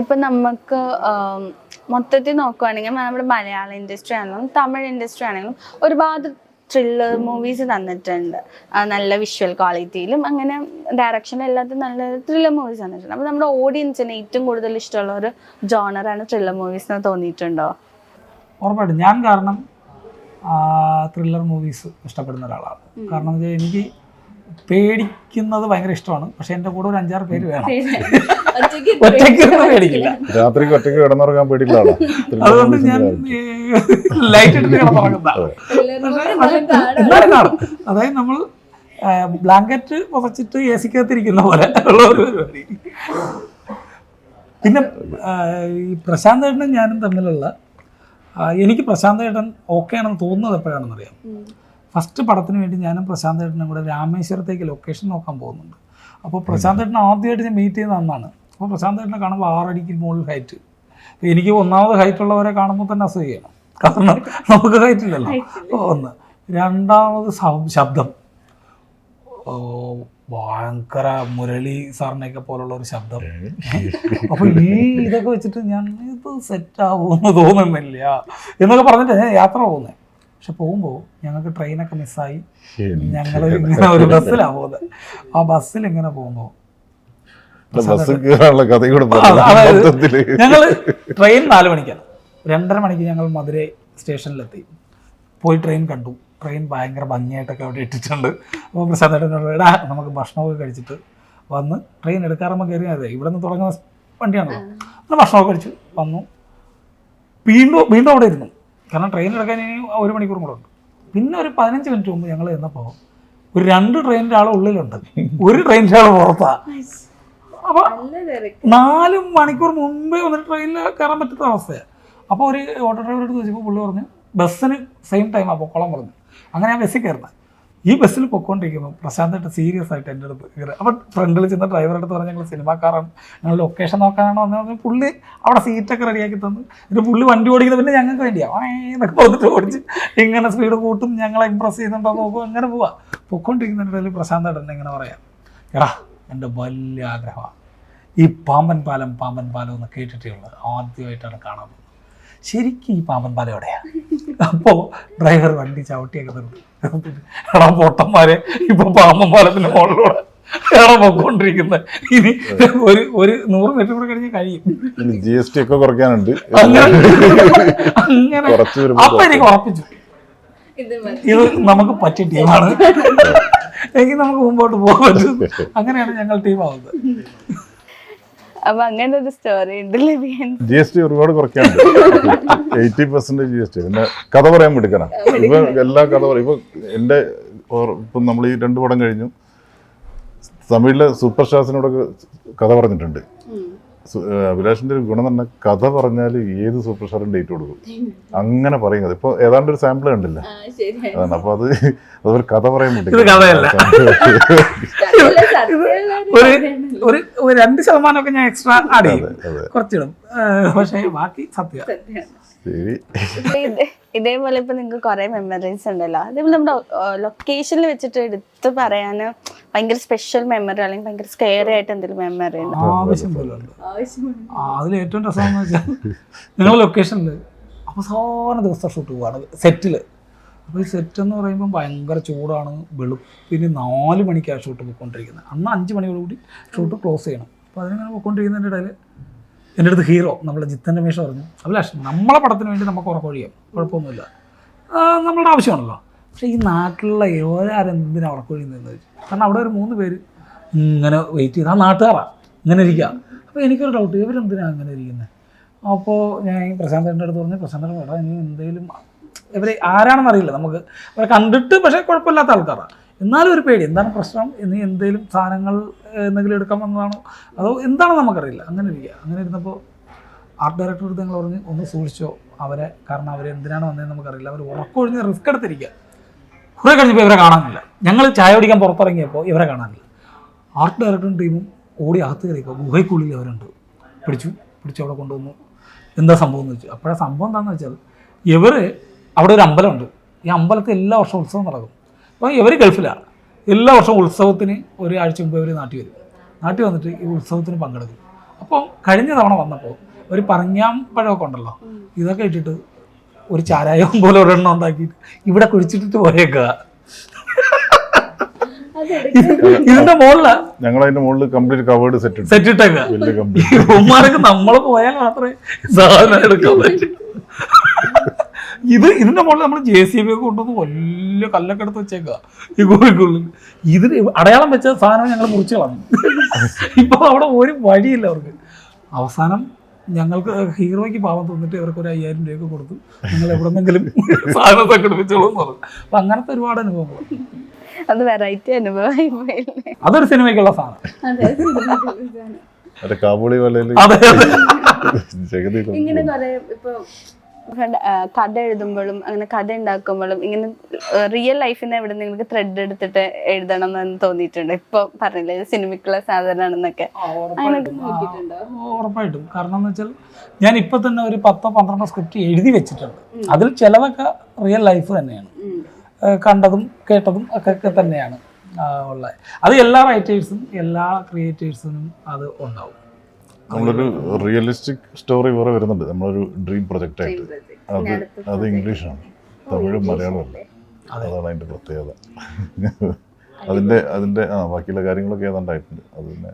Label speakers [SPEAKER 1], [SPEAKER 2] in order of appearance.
[SPEAKER 1] ഇപ്പം നമുക്ക് മൊത്തത്തിൽ നോക്കുകയാണെങ്കിൽ നമ്മുടെ മലയാള ഇൻഡസ്ട്രി ആണെങ്കിലും തമിഴ് ഇൻഡസ്ട്രി ആണെങ്കിലും ഒരുപാട് ത്രില്ലർ മൂവീസ് തന്നിട്ടുണ്ട്. നല്ല വിഷ്വൽ ക്വാളിറ്റിയിലും അങ്ങനെ ഡയറക്ഷനും എല്ലാത്തും നല്ല ത്രില്ലർ മൂവീസ് തന്നിട്ടുണ്ട്. അപ്പോൾ നമ്മുടെ ഓഡിയൻസിന് ഏറ്റവും കൂടുതൽ ഇഷ്ടമുള്ള ഒരു ജോണറാണ് ത്രില്ലർ മൂവീസ് എന്ന് തോന്നിയിട്ടുണ്ടോ?
[SPEAKER 2] ഉറപ്പായിട്ടും ഞാൻ കാരണം ത്രില്ലർ മൂവീസ് ഇഷ്ടപ്പെടുന്ന ഒരാളാണ്. കാരണം വെച്ചാൽ എനിക്ക് പേടിക്കുന്നത് ഭയങ്കര ഇഷ്ടമാണ്. പക്ഷെ എൻ്റെ കൂടെ ഒരു 5-6 പേര് വേണം. ഒറ്റയ്ക്കൊന്നും പേടിക്കില്ല.
[SPEAKER 3] രാത്രിക്ക് ഒറ്റയ്ക്ക് കിടന്നുറങ്ങാൻ പേടിയുള്ള ആളാണ്.
[SPEAKER 2] അതുകൊണ്ട് ഞാൻ ലൈറ്റ് ഇട്ടിട്ട് കിടന്നുറങ്ങുന്നതാണ്. എന്നാലും കാണും. അതായത് നമ്മൾ ബ്ലാങ്കറ്റ് പുതച്ചിട്ട് എ സിക്കകത്തിരിക്കുന്ന പോലെ ഉള്ള ഒരു പരിപാടി. പിന്നെ ഈ പ്രശാന്ത് ഏട്ടനും ഞാനും തമ്മിലുള്ള എനിക്ക് പ്രശാന്ത് ഏട്ടൻ ഓക്കെ ആണെന്ന് തോന്നുന്നത് എപ്പോഴാണെന്ന് അറിയാം. ഫസ്റ്റ് പടത്തിന് വേണ്ടി ഞാനും പ്രശാന്ത് ഏട്ടനും കൂടെ രാമേശ്വരത്തേക്ക് ലൊക്കേഷൻ നോക്കാൻ പോകുന്നുണ്ട്. അപ്പോൾ പ്രശാന്ത് ഏട്ടൻ ആദ്യമായിട്ട് ഞാൻ മീറ്റ് ചെയ്യുന്ന അന്നാണ്. അപ്പോൾ പ്രശാന്ത് ഏട്ടനെ കാണുമ്പോൾ 6 അടിക്ക് മുകളിൽ ഹൈറ്റ്. എനിക്ക് ഒന്നാമത് ഹൈറ്റുള്ളവരെ കാണുമ്പോൾ തന്നെ അസൂയാണ്. കാരണം നമുക്ക് ഹൈറ്റ് ഇല്ലല്ലോ. ഒന്ന്. രണ്ടാമത് ശബ്ദം ഭയങ്കര മുരളി സാറിനെയൊക്കെ പോലുള്ള ഒരു ശബ്ദം. അപ്പോൾ ഈ ഇതൊക്കെ വെച്ചിട്ട് ഞാൻ ഇത് സെറ്റാവുമെന്ന് തോന്നുന്നില്ല എന്നൊക്കെ പറഞ്ഞിട്ട് ഞാൻ യാത്ര പോകുന്നത്. പക്ഷെ പോകുമ്പോൾ ഞങ്ങൾക്ക് ട്രെയിനൊക്കെ മിസ്സായി. ഞങ്ങൾ ഇങ്ങനെ ഒരു ബസ്സിലാണ് പോകുന്നത്. ആ ബസ്സിൽ ഇങ്ങനെ പോകുമ്പോൾ ഞങ്ങൾ ട്രെയിൻ 4 മണിക്കാണ്. 2:30 മണിക്ക് ഞങ്ങൾ മധുരൈ സ്റ്റേഷനിലെത്തി. പോയി ട്രെയിൻ കണ്ടു. ട്രെയിൻ ഭയങ്കര ഭംഗിയായിട്ടൊക്കെ അവിടെ ഇട്ടിട്ടുണ്ട്. അപ്പോൾ പ്രസാദേട്ടനോട് നമുക്ക് ഭക്ഷണമൊക്കെ കഴിച്ചിട്ട് വന്ന് ട്രെയിൻ എടുക്കാറുമ്പോൾ കയറിയാൽ ഇവിടെ നിന്ന് തുടങ്ങുന്ന വണ്ടിയാണല്ലോ. നമ്മൾ ഭക്ഷണമൊക്കെ കഴിച്ചു വന്നു. വീണ്ടും അവിടെ ഇരുന്നു. കാരണം ട്രെയിൻ എടുക്കാൻ ഇനി 1 മണിക്കൂർ കൂടെ ഉണ്ട്. പിന്നെ ഒരു 15 മിനിറ്റ് മുമ്പ് ഞങ്ങൾ ചെന്നപ്പോൾ ഒരു 2 ട്രെയിനിൻ്റെ ആൾ ഉള്ളിലുണ്ട്, ഒരു ട്രെയിനിൻ്റെ ആൾ പുറത്താണ്. അപ്പോൾ 4 മണിക്കൂർ മുമ്പേ വന്നിട്ട് ട്രെയിനിൽ കയറാൻ പറ്റുന്ന അവസ്ഥയാണ്. അപ്പോൾ ഒരു ഓട്ടോ ഡ്രൈവറോട് ചോദിച്ചപ്പോൾ പുള്ളി പറഞ്ഞു ബസ്സിന് സെയിം ടൈമാണ് പൊക്കോളം പറഞ്ഞു. അങ്ങനെ ഞാൻ ബസ്സിൽ കയറുന്നത്. ഈ ബസ്സിൽ പൊക്കോണ്ടിരിക്കുമ്പോൾ പ്രശാന്തായിട്ട് സീരിയസ് ആയിട്ട് എൻ്റെ അടുത്ത് കയറി. അപ്പോൾ ഫ്രണ്ടിൽ ചെന്ന ഡ്രൈവറുടെ അടുത്ത് പറഞ്ഞാൽ ഞങ്ങൾ സിനിമാക്കാരാണ്, ഞങ്ങൾ ലൊക്കേഷൻ നോക്കാനാണോ എന്ന് പറഞ്ഞാൽ പുള്ളി അവിടെ സീറ്റൊക്കെ റെഡിയാക്കി തന്നു. എന്നിട്ട് പുള്ളി വണ്ടി ഓടിക്കുന്നത് പിന്നെ ഞങ്ങൾക്ക് വേണ്ടിയാണ്. എന്നൊക്കെ വന്നിട്ട് ഓടിച്ച് ഇങ്ങനെ സ്പീഡ് കൂട്ടും, ഞങ്ങളെ ഇമ്പ്രസ് ചെയ്യുന്നുണ്ടോ നോക്കും, അങ്ങനെ പോവാം. പൊക്കോണ്ടിരിക്കുന്നതിൻ്റെ പ്രശാന്തായിട്ട് ഇങ്ങനെ പറയാം, എടാ എൻ്റെ വലിയ ആഗ്രഹമാണ് ഈ പാമ്പൻ പാലം എന്ന് കേട്ടിട്ടേ ഉള്ളത്, ആദ്യമായിട്ടാണ് കാണാൻ പോകുന്നത്. ശരിക്കും ഈ പാമ്പൻ പാലം എവിടെയാണ്? അപ്പോൾ ഡ്രൈവർ വണ്ടി ചവിട്ടിയൊക്കെ നിർത്തി, എടാ പൊട്ടന്മാരെ ഇപ്പൊ പാമ്പൻ പാലത്തിന് മുകളിലൂടെ എടാ പൊക്കോണ്ടിരിക്കുന്നത്, ഇനി ഒരു 100 മീറ്റർ കൂടെ കഴിഞ്ഞ് കഴിയും.
[SPEAKER 3] GST ഒക്കെ കുറയ്ക്കാനുണ്ട്.
[SPEAKER 2] അങ്ങനെ അപ്പൊ എനിക്ക് ഉറപ്പിച്ചു ഇത് നമുക്ക് പറ്റിയ ടീമാണ്, എങ്കിൽ നമുക്ക് മുമ്പോട്ട് പോകാൻ പറ്റും. അങ്ങനെയാണ് ഞങ്ങൾ ടീമാവുന്നത്.
[SPEAKER 1] അപ്പൊ അങ്ങനെ ഒരു സ്റ്റോറി ഉണ്ട്.
[SPEAKER 3] GST ഒരുപാട് കുറയ്ക്കാനുണ്ട്. 80% GST. പിന്നെ കഥ പറയാൻ എടുക്കണം. ഇപ്പൊ എല്ലാ കഥ പറയും. ഇപ്പൊ എന്റെ ഇപ്പം നമ്മൾ ഈ 2 പടം കഴിഞ്ഞു. തമിഴിലെ സൂപ്പർ സ്റ്റാർസിനോടൊക്കെ കഥ പറഞ്ഞിട്ടുണ്ട്. അഭിലാഷിന്റെ ഒരു ഗുണം തന്നെ കഥ പറഞ്ഞാൽ ഏത് സൂപ്പർ സ്റ്റാറും ഡേറ്റ് കൊടുക്കും. അങ്ങനെ പറയുന്നത് ഇപ്പൊ ഏതാണ്ട് ഒരു സാമ്പിൾ കണ്ടില്ല. അതാണ്. അപ്പൊ അതൊരു കഥ പറയാൻ വേണ്ടി
[SPEAKER 2] ഒരു 2% ഞാൻ എക്സ്ട്രാ ആഡ് ചെയ്യും, കുറച്ചിടും. പക്ഷേ ബാക്കി സത്യം.
[SPEAKER 1] ഇതേപോലെ ഇപ്പൊ നിങ്ങൾക്ക് കുറെ മെമ്മറീസ് ഉണ്ടല്ലോ, അതേപോലെ നമ്മുടെ ലൊക്കേഷനിൽ വെച്ചിട്ട് എടുത്ത് പറയാന് ഭയങ്കര സ്പെഷ്യൽ മെമ്മറി അല്ലെങ്കിൽ ഭയങ്കര സ്കെയറി ആയിട്ട് എന്തെങ്കിലും മെമ്മറി ഉണ്ട്?
[SPEAKER 2] ആവശ്യം പോലെ ഉണ്ട്. അതിൽ ഏറ്റവും രസമെന്ന് വെച്ചാൽ ഞങ്ങൾ ലൊക്കേഷനിൽ അവസാന ദിവസം ഷൂട്ട് പോവാണ് സെറ്റിൽ. അപ്പോൾ ഈ സെറ്റ് എന്ന് പറയുമ്പോൾ ഭയങ്കര ചൂടാണ്. വെളുപ്പിന് 4 മണിക്കാണ് ഷൂട്ട് പോയിക്കൊണ്ടിരിക്കുന്നത്. അന്ന് 5 മണിയോടുകൂടി ഷൂട്ട് ക്ലോസ് ചെയ്യണം. അപ്പോൾ അതിനിങ്ങനെ പോയിക്കൊണ്ടിരിക്കുന്നതിൻ്റെ ഇടയിൽ എൻ്റെ അടുത്ത് ഹീറോ നമ്മുടെ ജിത്തൻ രമേശ് പറഞ്ഞു, അഭിലാഷ് നമ്മളെ പടത്തിന് വേണ്ടി നമുക്ക് ഉറക്കൊഴിയാം, കുഴപ്പമൊന്നുമില്ല, നമ്മളുടെ ആവശ്യമാണല്ലോ. പക്ഷേ ഈ നാട്ടിലുള്ള യുവരാരെന്തിനാണ് ഉറക്കൊഴിയുന്നതെന്ന് ചോദിച്ചു. കാരണം അവിടെ ഒരു 3 പേര് ഇങ്ങനെ വെയിറ്റ് ചെയ്ത്, ആ നാട്ടുകാരാണ് ഇങ്ങനെ ഇരിക്കുക. അപ്പോൾ എനിക്കൊരു ഡൗട്ട്, ഇവരെന്തിനാണ് അങ്ങനെ ഇരിക്കുന്നത്? അപ്പോൾ ഞാൻ ഈ പ്രശാന്തൻ്റെ അടുത്ത് പറഞ്ഞു, പ്രശാന്തൻ വേണ്ട, ഇനി എന്തെങ്കിലും ഇവരെ ആരാണെന്ന് അറിയില്ല, നമുക്ക് അവരെ കണ്ടിട്ട് പക്ഷേ കുഴപ്പമില്ലാത്ത ആൾക്കാരാണ്, എന്നാലും ഒരു പേടി, എന്താണ് പ്രശ്നം, ഇനി എന്തെങ്കിലും സാധനങ്ങൾ എന്തെങ്കിലും എടുക്കാൻ വന്നതാണോ അതോ എന്താണെന്ന് നമുക്കറിയില്ല. അങ്ങനെ ഇരിക്കുക. അങ്ങനെ ഇരുന്നപ്പോൾ ആർട്ട് ഡയറക്ടർ അടുത്ത് ഞങ്ങൾ പറഞ്ഞ് ഒന്ന് സൂക്ഷിച്ചോ അവരെ, കാരണം അവർ എന്തിനാണ് വന്നതെന്ന് നമുക്കറിയില്ല, അവർ ഉറക്കൊഴിഞ്ഞ് റിസ്ക് എടുത്തിരിക്കുക. കുറേ കഴിഞ്ഞപ്പോൾ ഇവരെ കാണാനില്ല. ഞങ്ങൾ ചായ കുടിക്കാൻ പുറത്തിറങ്ങിയപ്പോൾ ഇവരെ കാണാനില്ല. ആർട്ട് ഡയറക്ടറും ടീമും ഓടി അകത്ത് കയറിയപ്പോൾ ഗുഹയ്ക്കുള്ളിൽ അവരുണ്ട്. പിടിച്ചു അവിടെ കൊണ്ടുവന്നു. എന്താ സംഭവം എന്ന് വെച്ചു. അപ്പോഴാ സംഭവം എന്താണെന്ന് വെച്ചാൽ ഇവർ അവിടെ ഒരു അമ്പലമുണ്ട്. ഈ അമ്പലത്തിൽ എല്ലാ വർഷവും ഉത്സവം നടക്കും. അപ്പോൾ ഇവർ ഗൾഫിലാണ്. എല്ലാ വർഷവും ഉത്സവത്തിന് 1 ആഴ്ച മുമ്പ് ഇവർ നാട്ടിൽ വരും. നാട്ടിൽ വന്നിട്ട് ഈ ഉത്സവത്തിന് പങ്കെടുക്കും. അപ്പോൾ കഴിഞ്ഞ തവണ വന്നപ്പോൾ ഒരു പറങ്ങാമ്പഴമൊക്കെ ഉണ്ടല്ലോ, ഇതൊക്കെ ഇട്ടിട്ട് ഒരു ചാരായവും പോലെ ഒരെണ്ണം ഉണ്ടാക്കിയിട്ട് ഇവിടെ കുഴിച്ചിട്ടിട്ട് പോയേക്കുക. ഇതിന്റെ മുകളില്
[SPEAKER 3] ഞങ്ങൾ അതിന്റെ മുകളിൽ കംപ്ലീറ്റ് കവേർഡ്
[SPEAKER 2] സെറ്റ് ഇട്ടേക്ക. ഉമ്മാർക്ക് നമ്മൾ പോയാൽ മാത്രമേ സാധനം എടുക്കാൻ പറ്റൂ. ഇതിന്റെ മുകളിൽ നമ്മൾ JCB ഒക്കെ കൊണ്ടുവന്ന് വലിയ കല്ലൊക്കെ എടുത്ത് വെച്ചേക്കുക ഈ കോഴിക്കുള്ളിൽ. ഇതിന് അടയാളം വെച്ച സാധനം ഞങ്ങൾ മുറിച്ച് കളഞ്ഞു. ഇപ്പൊ അവിടെ ഒരു വഴിയില്ല അവർക്ക്. അവസാനം ഞങ്ങൾക്ക് ഹീറോയ്ക്ക് പാവം തോന്നിട്ട് ഇവർക്ക് ഒരു 5000 രൂപയൊക്കെ കൊടുത്തു, നിങ്ങൾ എവിടെന്നെങ്കിലും സാധനം സംഘടിപ്പിച്ചോളൂ എന്ന് പറഞ്ഞു. അപ്പൊ അങ്ങനത്തെ ഒരുപാട് അനുഭവങ്ങൾ.
[SPEAKER 1] അത് വെറൈറ്റി അനുഭവമായി പോയില്ലേ?
[SPEAKER 2] അതൊരു സിനിമയ്ക്കുള്ള സാധനം.
[SPEAKER 3] കാബൂളി വലയില്
[SPEAKER 1] ഇങ്ങനെ കുറെ ഇപ്പൊ കഥ എഴുതുമ്പോഴും അങ്ങനെ കഥ ഉണ്ടാക്കുമ്പോഴും ഇങ്ങനെ റിയൽ ലൈഫിനെ എവിടെ നിങ്ങൾക്ക് ത്രെഡ് എടുത്തിട്ട് എഴുതണം എന്ന് തോന്നിയിട്ടുണ്ട്? ഇപ്പൊ പറഞ്ഞില്ലേ ഇത് സിനിമയ്ക്കുള്ള സാധനമാണെന്നൊക്കെ.
[SPEAKER 2] ഉറപ്പായിട്ടും. കാരണം എന്ന് വെച്ചാൽ ഞാൻ ഇപ്പൊ തന്നെ ഒരു 10-12 സ്ക്രിപ്റ്റ് എഴുതി വെച്ചിട്ടുണ്ട്. അതിൽ ചിലതൊക്കെ റിയൽ ലൈഫ് തന്നെയാണ്, കണ്ടതും കേട്ടതും ഒക്കെ തന്നെയാണ് ഉള്ളത്. അത് എല്ലാ റൈറ്റേഴ്സും എല്ലാ ക്രിയേറ്റേഴ്സിനും അത് ഉണ്ടാവും.
[SPEAKER 3] നമ്മളൊരു റിയലിസ്റ്റിക് സ്റ്റോറി വേറെ വരുന്നുണ്ട്, നമ്മളൊരു ഡ്രീം പ്രൊജക്റ്റ് ആയിട്ട്. അത് ഇംഗ്ലീഷാണ്, തമിഴും മലയാളമല്ല. അതാണ് അതിന്റെ പ്രത്യേകത. അതിന്റെ ബാക്കിയുള്ള കാര്യങ്ങളൊക്കെ ഏതാണ്ടായിട്ടുണ്ട്. അത് പിന്നെ